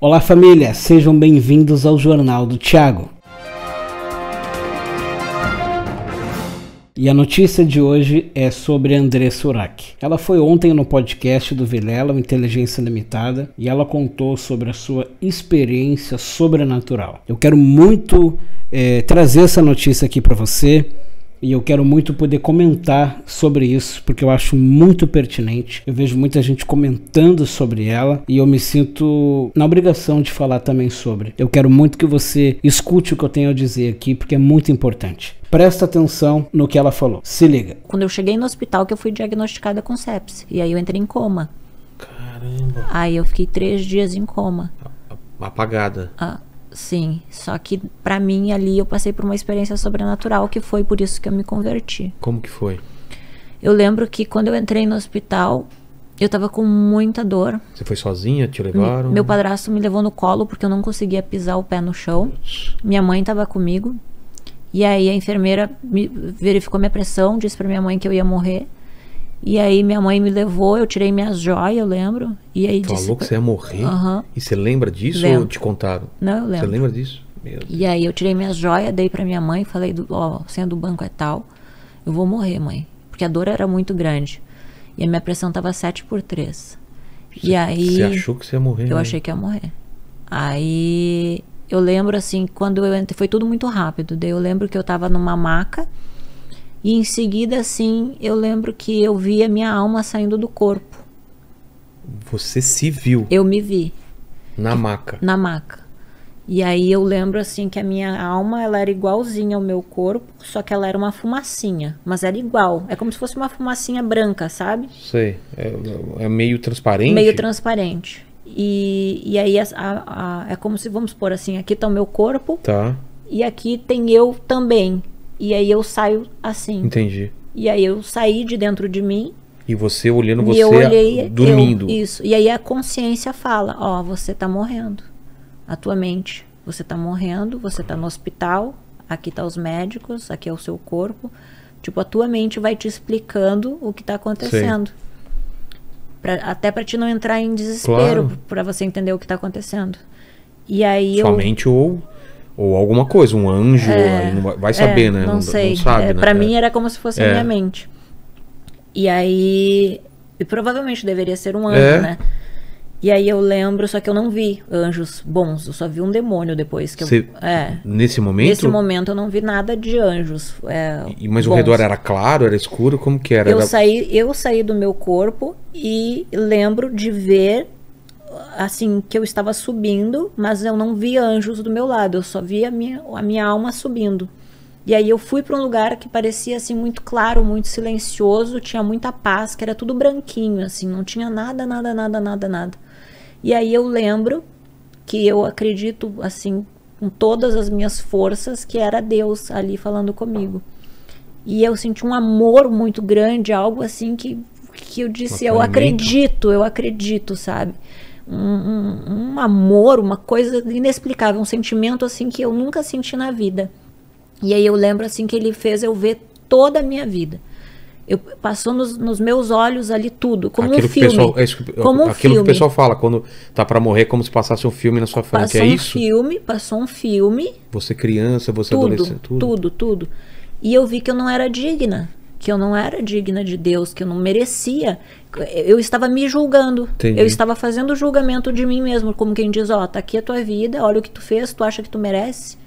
Olá família, sejam bem-vindos ao Jornal do Thiago. E a notícia de hoje é sobre Andressa Urach. Ela foi ontem no podcast do Vilela, Inteligência Limitada, e ela contou sobre a sua experiência sobrenatural. Eu quero muito trazer essa notícia aqui para você. E eu quero muito poder comentar sobre isso, porque eu acho muito pertinente. Eu vejo muita gente comentando sobre ela e eu me sinto na obrigação de falar também sobre. Eu quero muito que você escute o que eu tenho a dizer aqui, porque é muito importante. Presta atenção no que ela falou. Se liga. Quando eu cheguei no hospital que eu fui diagnosticada com sepse. E aí eu entrei em coma. Caramba. Aí eu fiquei 3 dias em coma. Apagada. Sim, só que pra mim ali eu passei por uma experiência sobrenatural, que foi por isso que eu me converti. Como que foi? Eu lembro que quando eu entrei no hospital, eu tava com muita dor. Você foi sozinha? Te levaram? Meu padrasto me levou no colo porque eu não conseguia pisar o pé no chão. Minha mãe tava comigo. E aí a enfermeira verificou minha pressão, disse pra minha mãe que eu ia morrer. E aí minha mãe me levou, eu tirei minhas joias, eu lembro. E aí falou que você ia morrer? Uhum. E você lembra disso Lembro. ou te contaram? Não, eu lembro. Você lembra disso? Meu Deus. E aí eu tirei minhas joias, dei pra minha mãe, falei, ó, senha do banco é tal, eu vou morrer, mãe. Porque a dor era muito grande. E a minha pressão tava 7/3. E aí... Você achou que você ia morrer? Eu né? achei que ia morrer. Aí eu lembro assim, quando eu entrei, foi tudo muito rápido. Daí eu lembro que eu tava numa maca. E em seguida, assim, eu lembro que eu vi a minha alma saindo do corpo. Você se viu? Eu me vi. Na maca? Na maca. E aí eu lembro, assim, que a minha alma, ela era igualzinha ao meu corpo, só que ela era uma fumacinha. Mas era igual. É como se fosse uma fumacinha branca, sabe? Sei. É meio transparente? Meio transparente. E aí é como se, vamos supor assim, aqui tá o meu corpo. Tá. E aqui tem eu também. E aí eu saio assim. Entendi. E aí eu saí de dentro de mim. E você olhando E você eu olhei, dormindo. Isso. E aí a consciência fala, ó, você tá morrendo. A tua mente, você tá morrendo, você tá no hospital, aqui tá os médicos, aqui é o seu corpo. Tipo, a tua mente vai te explicando o que tá acontecendo. Até pra te não entrar em desespero, Claro. pra você entender o que tá acontecendo. E aí Sua mente ou alguma coisa, um anjo, aí não vai saber, né? Não sei. Não sabe, né? Pra mim era como se fosse a minha mente. E aí... E provavelmente deveria ser um anjo, né? E aí eu lembro, só que eu não vi anjos bons. Eu só vi um demônio depois. Que Nesse momento? Nesse momento eu não vi nada de anjos Mas bons. o redor era claro, era escuro? Como que era? Eu saí do meu corpo e lembro de ver... assim, que eu estava subindo, mas eu não vi anjos do meu lado, eu só vi a minha alma subindo. E aí eu fui para um lugar que parecia assim muito claro, muito silencioso, tinha muita paz, que era tudo branquinho, assim, não tinha nada. E aí eu lembro que eu acredito, assim, com todas as minhas forças, que era Deus ali falando comigo. E eu senti um amor muito grande, algo assim que eu disse, eu acredito, sabe? Um amor, uma coisa inexplicável, um sentimento assim que eu nunca senti na vida. E aí eu lembro assim que ele fez eu ver toda a minha vida. Passou nos meus olhos ali tudo, como um filme. Aquilo que o pessoal fala, quando tá pra morrer, como se passasse um filme na sua frente, é isso? Passou um filme. Você criança, você adolescente, tudo. E eu vi que eu não era digna. Que eu não era digna de Deus, que eu não merecia. Eu estava me julgando. Entendi. Eu estava fazendo julgamento de mim mesmo, como quem diz, ó, tá aqui a tua vida, olha o que tu fez, tu acha que tu merece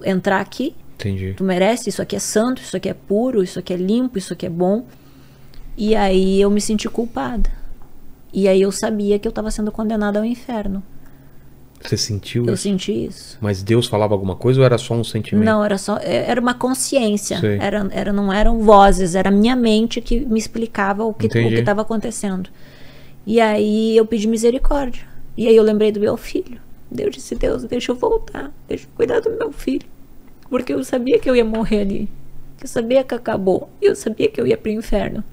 entrar aqui? Entendi. Tu merece, isso aqui é santo, isso aqui é puro, isso aqui é limpo, isso aqui é bom. E aí eu me senti culpada. E aí eu sabia que eu estava sendo condenada ao inferno. Você sentiu Eu isso? senti isso. Mas Deus falava alguma coisa ou era só um sentimento? Não, era uma consciência. Sei. Não eram vozes, era a minha mente que me explicava o que estava acontecendo. E aí eu pedi misericórdia. E aí eu lembrei do meu filho. Eu disse, Deus, deixa eu voltar, deixa eu cuidar do meu filho. Porque eu sabia que eu ia morrer ali. Eu sabia que acabou. Eu sabia que eu ia para o inferno.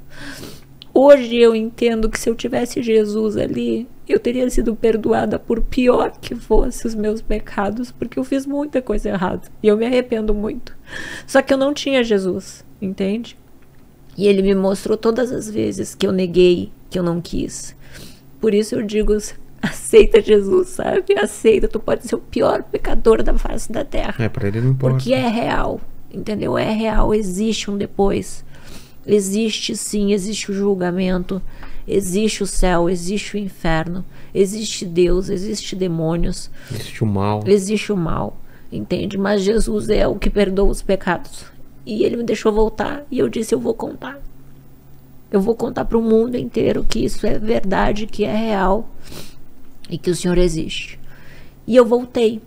Hoje eu entendo que se eu tivesse Jesus ali, eu teria sido perdoada por pior que fosse os meus pecados, porque eu fiz muita coisa errada e eu me arrependo muito. Só que eu não tinha Jesus, entende? E ele me mostrou todas as vezes que eu neguei, que eu não quis. Por isso eu digo, Aceita Jesus, sabe? Aceita, tu pode ser o pior pecador da face da terra. Pra ele não importa. Porque é real, entendeu? É real, existe um depois. Existe sim, existe o julgamento, existe o céu, existe o inferno, existe Deus, existe demônios. Existe o mal. Existe o mal, entende? Mas Jesus é o que perdoa os pecados. E ele me deixou voltar e eu disse, eu vou contar. Eu vou contar para o mundo inteiro que isso é verdade, que é real e que o Senhor existe. E eu voltei.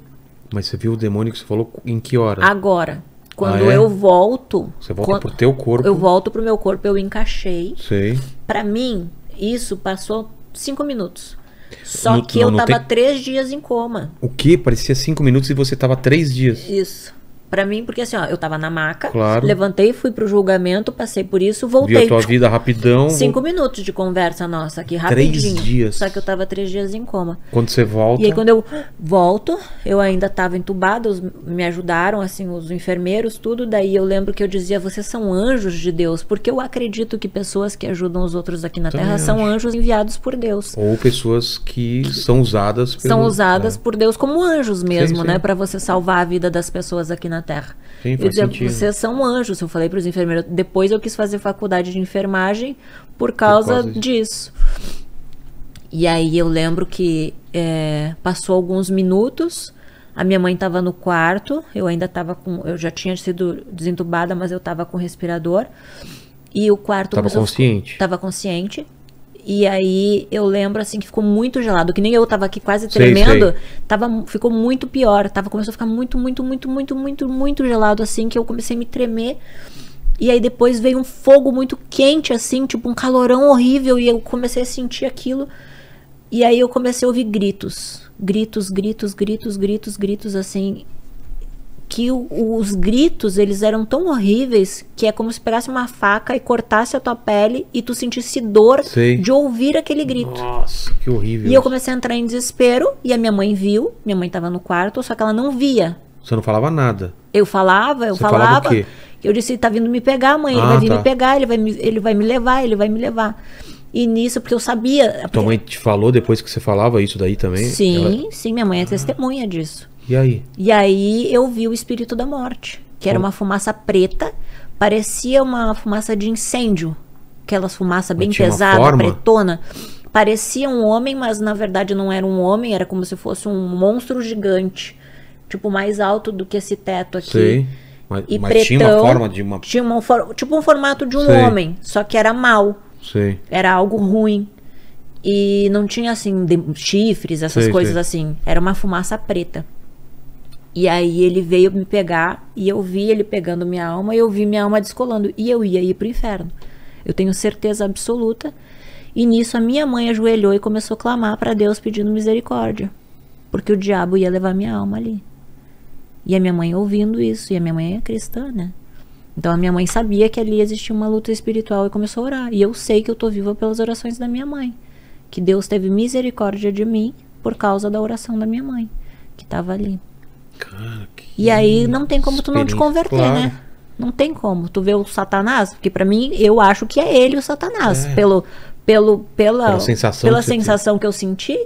Mas você viu o demônio que você falou em que hora? Agora, quando eu volto... Você volta pro teu corpo? Eu volto pro meu corpo, eu encaixei. Sei. Pra mim, isso passou 5 minutos. Só que eu tava 3 dias em coma. O quê? Parecia 5 minutos e você tava 3 dias. Isso. Pra mim, porque assim, ó, eu tava na maca, claro. Levantei, fui pro julgamento, passei por isso, voltei. Viu a tua vida rapidão. 5 minutos de conversa nossa aqui, rapidinho. 3 dias. Só que eu tava 3 dias em coma. Quando você volta... E aí quando eu volto, eu ainda tava entubada, me ajudaram, assim, os enfermeiros, tudo. Daí eu lembro que eu dizia, vocês são anjos de Deus, porque eu acredito que pessoas que ajudam os outros aqui na Terra são anjos enviados por Deus. Ou pessoas que são usadas por Deus como anjos mesmo, sim. né? Pra você salvar a vida das pessoas aqui na Terra. Sim, eu dizia, vocês são anjos. Eu falei para os enfermeiros. Depois eu quis fazer faculdade de enfermagem por causa disso. E aí eu lembro que passou alguns minutos, a minha mãe estava no quarto, eu ainda estava com... Eu já tinha sido desentubada, mas eu estava com respirador. E o quarto... Estava consciente. Estava consciente. E aí eu lembro assim que ficou muito gelado, que nem eu tava aqui quase tremendo, ficou muito pior, começou a ficar muito gelado assim, que eu comecei a me tremer. E aí depois veio um fogo muito quente assim, tipo um calorão horrível, e eu comecei a sentir aquilo. E aí eu comecei a ouvir gritos assim, que os gritos, eles eram tão horríveis que é como se pegasse uma faca e cortasse a tua pele e tu sentisse dor de ouvir aquele grito. Nossa, que horrível. E eu comecei a entrar em desespero e a minha mãe viu, minha mãe tava no quarto, só que ela não via. Você não falava nada? Eu falava. Você falava o quê? Eu disse, tá vindo me pegar, mãe, ele vai vir me pegar, ele vai me levar. E nisso, porque eu sabia... Tua mãe te falou depois que você falava isso daí também? Sim, minha mãe é testemunha disso. E aí? E aí eu vi o espírito da morte, que era uma fumaça preta, parecia uma fumaça de incêndio, aquelas fumaça bem pesada, pretona. Parecia um homem, mas na verdade não era um homem, era como se fosse um monstro gigante, tipo mais alto do que esse teto aqui. Sei. Mas pretão, tinha uma forma de uma... Tinha tipo um formato de um homem, só que era mau. Sei. Era algo ruim. E não tinha assim chifres, essas coisas assim. Era uma fumaça preta. E aí ele veio me pegar e eu vi ele pegando minha alma e eu vi minha alma descolando. E eu ia ir pro inferno. Eu tenho certeza absoluta. E nisso a minha mãe ajoelhou e começou a clamar para Deus pedindo misericórdia. Porque o diabo ia levar minha alma ali. E a minha mãe ouvindo isso. E a minha mãe é cristã, né? Então a minha mãe sabia que ali existia uma luta espiritual e começou a orar. E eu sei que eu tô viva pelas orações da minha mãe. Que Deus teve misericórdia de mim por causa da oração da minha mãe. Que tava ali. Cara, e aí não tem como tu não te converter, né? Não tem como. Tu vê o Satanás, porque pra mim, eu acho que é ele o Satanás. Pela sensação que eu senti.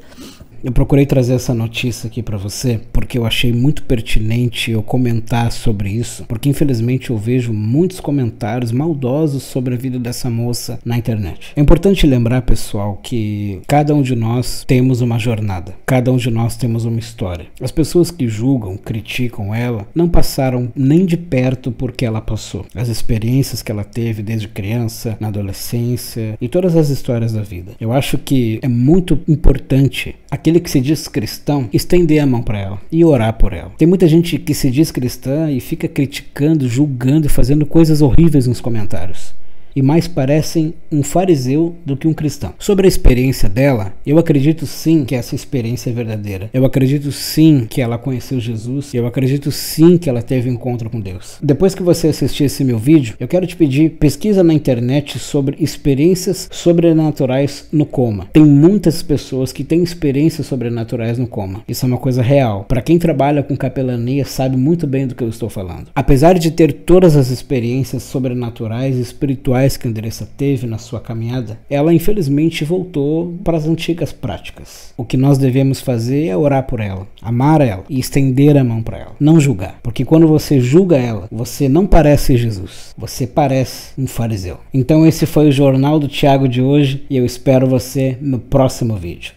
Eu procurei trazer essa notícia aqui para você porque eu achei muito pertinente eu comentar sobre isso, porque infelizmente eu vejo muitos comentários maldosos sobre a vida dessa moça na internet. É importante lembrar, pessoal, que cada um de nós temos uma jornada, cada um de nós temos uma história. As pessoas que julgam, criticam ela, não passaram nem de perto porque ela passou. As experiências que ela teve desde criança, na adolescência e todas as histórias da vida. Eu acho que é muito importante aquele que se diz cristão, estender a mão para ela e orar por ela. Tem muita gente que se diz cristã e fica criticando, julgando e fazendo coisas horríveis nos comentários. E mais parecem um fariseu do que um cristão. Sobre a experiência dela, eu acredito sim que essa experiência é verdadeira. Eu acredito sim que ela conheceu Jesus. Eu acredito sim que ela teve um encontro com Deus. Depois que você assistir esse meu vídeo, eu quero te pedir, pesquisa na internet sobre experiências sobrenaturais no coma. Tem muitas pessoas que têm experiências sobrenaturais no coma. Isso é uma coisa real. Para quem trabalha com capelania, sabe muito bem do que eu estou falando. Apesar de ter todas as experiências sobrenaturais e espirituais dificuldades que a Andressa teve na sua caminhada, ela infelizmente voltou para as antigas práticas. O que nós devemos fazer é orar por ela, amar ela e estender a mão para ela, não julgar. Porque quando você julga ela, você não parece Jesus, você parece um fariseu. Então esse foi o Jornal do Tiago de hoje e eu espero você no próximo vídeo.